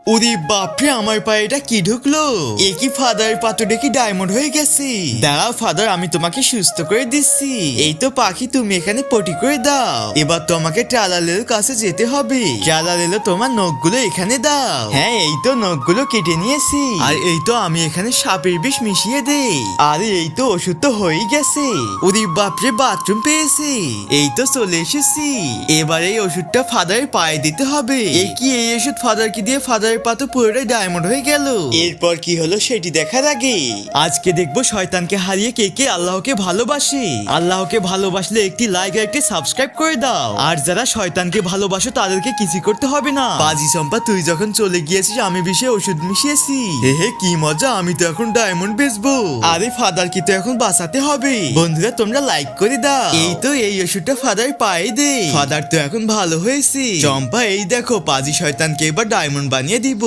ওরে বাপরে, আমার পায়ে এটা কি ঢুকলো? এ কি ফাদার পাথরটা কি ডায়মন্ড হয়ে গেছে? দাঁড়াও ফাদার, আমি তোমাকে সুস্থ করে দিচ্ছি। এই তো পাখি, তুমি এখানে পটি করে দাও। এবার তোমাকে ট্রালালের কাছে যেতে হবে। ট্রালালেলো, তোমার নখগুলো এখানে দাও। হ্যাঁ, এই তো নখগুলো কেটে নিয়েছি। আর এই তো আমি এখানে সাপের বিষ মিশিয়ে দেই। আর এই তো ওষুধ তো হয়েই গেছে। ওরে বাপরে, বাথরুম পেয়েছি। এই তো চলে এসেছি। এবার এই ওষুধটা ফাদারের পায়ে দিতে হবে। এই কি, এই ওষুধ ফাদারকে দিয়ে ফাদারের পা তো পুরোটাই ডায়মন্ড হয়ে গেল। এরপর কি হলো সেটি দেখার আগে আজকে দেখবো শয়তানকে হারিয়ে কে কে আল্লাহকে ভালোবাসে। আল্লাহকে ভালোবাসলে একটি লাইক আর একটি সাবস্ক্রাইব করে দাও। আর যারা শয়তানকে ভালোবাসো তাদেরকে কিছু করতে হবে না। বাজি চম্পা, তুই যখন চলে গিয়েছিস আমি বিষে ওষুধ মিশিয়েছি। হে কি মজা, আমি তো এখন ডায়মন্ড বেচবো। আরে ফাদারকে তো এখন বাঁচাতে হবে। বন্ধুরা, তোমরা লাইক করে দাও। এই তো এই ওষুধটা ফাদার পায়ে দে। ফাদার তো এখন ভালো হয়েছে। চম্পা, এই দেখো পাজি শয়তানকে এবার ডায়মন্ড বানিয়ে দিব।